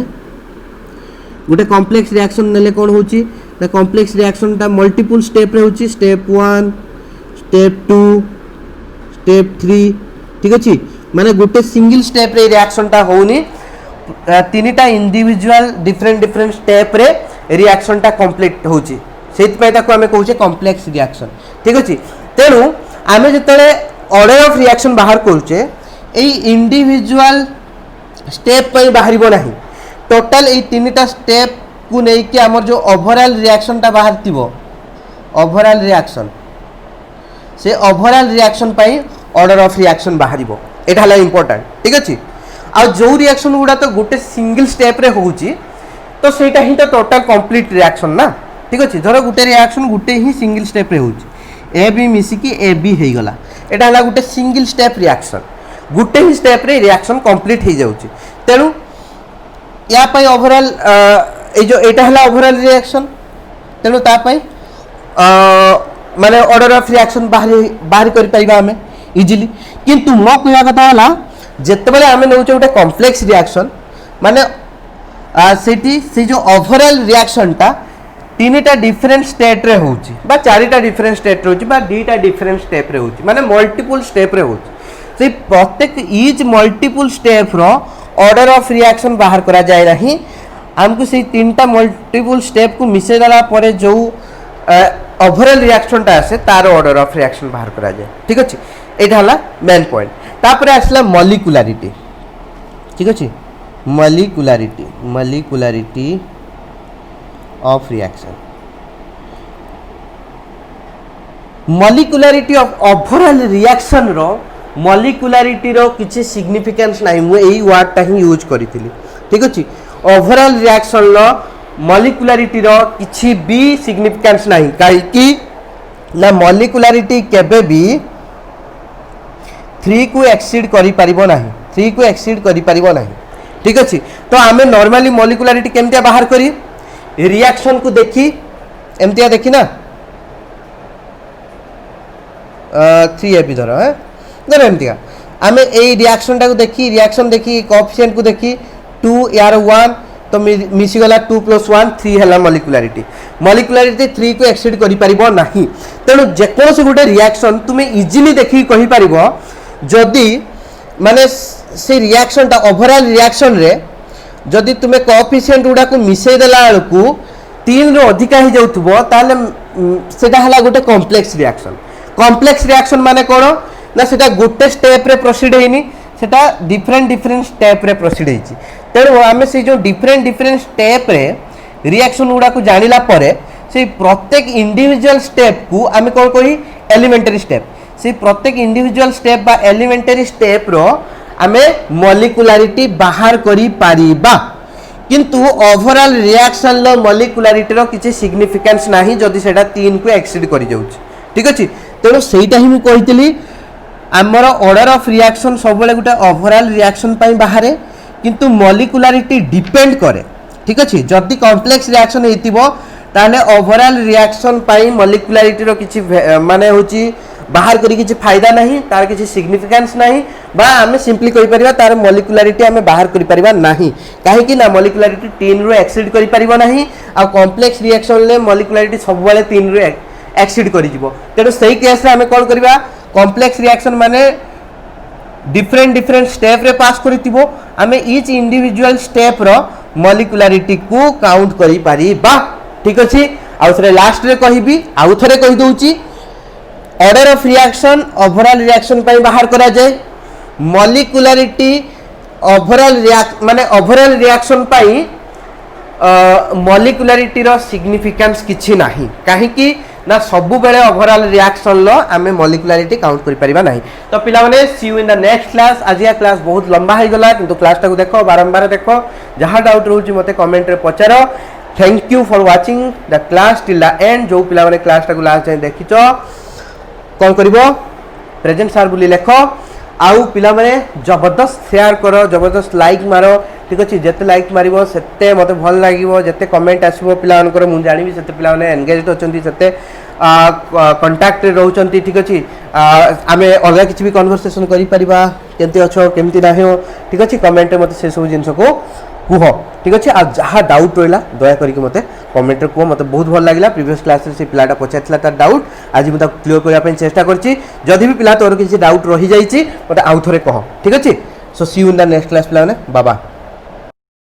[SPEAKER 1] गोटे कॉम्प्लेक्स रिएक्शन नेले कोन होची द कॉम्प्लेक्स रिएक्शन ता मल्टीपल स्टेप रे होची स्टेप 1 स्टेप 2 स्टेप 3 ठीक अछि माने गोटे सिंगल स्टेप रे रिएक्शन ता होउनी तीनटा इंडिविजुअल डिफरेंट स्टेप रे रिएक्शन ता कंप्लीट होची से आम कहे कॉम्प्लेक्स रिएक्शन ठीक अच्छे तेणु आम जो ऑर्डर ऑफ रिएक्शन बाहर करुचे इंडिविजुअल स्टेप बाहर ना टोटाल ये 3टा स्टेप को लेकिन आम जो ओवरऑल रिएक्शन टा बाहर थी ओवरऑल रिएक्शन से ओवरऑल रिएक्शन पाई ऑर्डर ऑफ रिएक्शन बाहर यहाँ है इंपोर्टेंट ठीक अच्छे आ जो रिएक्शन गुड़ा तो गोटे सिंगल स्टेप रे होची तो सेटा ही तो टोटाल कंप्लीट रिएक्शन ना ठीक अच्छे धर गोटे रिएक्शन गोटे ही सिंगल स्टेप रे होची ए बी मिसिकी ए बी हो गला एटा हला गोटे सिंगल स्टेप रिएक्शन गोटे ही स्टेप रे रिएक्शन कंप्लीट हो जाउची तेणु या पाई ओवरऑल ए जो एटा हला ओवरऑल रिएक्शन तेणु ता पाई माने ऑर्डर ऑफ रिएक्शन बाहर कर पाइबा हमें इजीली किंतु मो कहया कथा हला जेतेबेले हमें नउचे गोटे कॉम्प्लेक्स रिएक्शन माने सेठी से जो ओवरऑल रिएक्शन टा 3टा डिफरेंट स्टेट रे होची बा 4टा डिफरेंट स्टेट रे होची बा 2टा डिफरेंट स्टेप रे होची माने मल्टीपल स्टेप रे होची से प्रत्येक ईच मल्टीपल स्टेप रो ऑर्डर ऑफ रिएक्शन बाहर करा जाए नहीं हमको से 3टा मल्टीपल स्टेप को मिसे दला परे जो ओवरऑल रिएक्शन टा आसे तार ऑर्डर ऑफ रिएक्शन बाहर करा जाए ठीक अछि एटा हला मेन पॉइंट तापरे आसला मॉलिक्युलरिटी ठीक अछि molecularity of reaction molecularity of overall reaction रो मॉलिक्युलरिटी रो किछि सिग्निफिकेंस नाही मु एई वर्ड ता ही यूज करिथिली ठीक अछि ओवरऑल रिएक्शन रो मॉलिक्युलरिटी रो किछि भी सिग्निफिकेंस नाही काई कि ना मॉलिक्युलरिटी केबे भी 3 को एक्सीड करि परिबो नाही 3 को एक्सीड करि परिबो नाही ठीक अछि तो आमे नॉर्मली मॉलिक्युलरिटी केमतिया बाहर करी रिएक्शन को देखी एमतिया देखी ना 3 एपी धर है धर एमतिया आमे ए रिएक्शन टा को देखी कोएफिशिएंट को देखी 2 यार 1 तो मिसी गला 2 + 1 3 हला मॉलिक्युलरिटी 3 को एक्सीड करि परिबो नाही तेनु जेको से गुटे रिएक्शन तुमे इजीली देखि कहि परिबो जदी माने से रिएक्शन टा ओवरऑल रिएक्शन रे जदि तुम्हें कोएफिशिएंट गुडा को मिसई देला बेलकू 3 रो अधिका ही जाउथबो ताले सेटा हला गोटे कॉम्प्लेक्स रिएक्शन माने कोन ना सेटा गोटे स्टेप रे प्रोसीड हेनी सेटा डिफरेंट स्टेप रे प्रोसीड हेची तेणु आमे से जो डिफरेंट स्टेप रे रिएक्शन गुडा को जानिला परे से प्रत्येक इंडिविजुअल स्टेप को आमे कोन कहि एलिमेंटरी स्टेप से प्रत्येक इंडिविजुअल स्टेप बा एलिमेंटरी स्टेप रो आमे मॉलिक्युलरिटी बाहर करी पारिबा किंतु ओवरऑल रिएक्शन लो मॉलिक्युलरिटी रो किछि सिग्निफिकेंस नाही जदि सेटा 3 को एक्सीड करि जाउछ ठीक अछि तेनो सेटा ही मु कहितली हमर ऑर्डर ऑफ रिएक्शन सब बेले गुटा ओवरऑल रिएक्शन पई बाहरे किंतु मॉलिक्युलरिटी डिपेंड करे ठीक अछि जदि कॉम्प्लेक्स रिएक्शन हेतिबो ताले ओवरऑल रिएक्शन पाई मॉलिक्युलरिटी रो किछि माने होची बाहर करी किछि फायदा नहीं, तार किछि सिग्निफिकेंस नहीं, बा हमें सिंपली कहि परिबा तार मॉलिक्युलरिटी हमें बाहर करि परिबा नहीं। काहे कि ना मॉलिक्युलरिटी 3 रो एक्सीड करि परिबो नहीं, आ कॉम्प्लेक्स रिएक्शन ले मॉलिक्युलरिटी सब वाले 3 रो एक्सीड करि जिवो। तेनो सही केस रे हमें कोन करबा कॉम्प्लेक्स रिएक्शन माने डिफरेंट स्टेप रे पास करितिबो, हमें ईच इंडिविजुअल स्टेप रो मॉलिक्युलरिटी को काउंट करि परिबा। ठीक अछि। आ थरे लास्ट रे कहिबी, आ थरे कहि दउची order of reaction overall reaction पाई बाहर करा जाए, मॉलिक्युलरिटी ओवरऑल रिएक्शन पाई मॉलिक्युलरिटी रो सिग्निफिकेंस किछि नाही। काहे कि ना सबु बेले ओवरऑल रिएक्शन लो आमे मॉलिक्युलरिटी काउंट करि परिबा नाही। तो पिला माने see you in the next class. आज या क्लास बहुत लंबा हो गला, किंतु क्लास टाको देखो, बारंबार देखो, जहां डाउट रहउची मते कमेंट रे पचारो। Thank you for watching the class till the end. जो पिला माने क्लास टाको लास्ट जाय देखिचो कौन करिवो प्रेजेंट सार बुली लेख, आउ पिला माने जबरदस्त शेयर करो, जबरदस्त लाइक मारो। ठीक अछि, जते लाइक मारिवो सेते मते भल लागिवो, जते कमेंट आसीबो पिला मानकर मु जानिबी सेते पिला माने एंगेज्ड होचंती, सेते कांटेक्ट रे रहउचंती। ठीक अछि, आमे अलगा किछि भी कन्वर्सेशन करि परिबा, केमति अछो केमति नाहियो। ठीक अछि, कमेंट रे मते से सब जिंस को कुह। ठीक अच्छे, आज जहाँ डाउट रहा दया करके मत कमेंट रे कह, मत बहुत भल लगे। प्रीवियस क्लास से पिलाटा पचार तार डाउट, आज मुझे क्लियर करने चेष्टा करछि। जदि भी पिला तोर किसी डाउट रही जाइए मत आउ थे कह। ठीक अच्छे, so see you in the next class पिला, बाबा।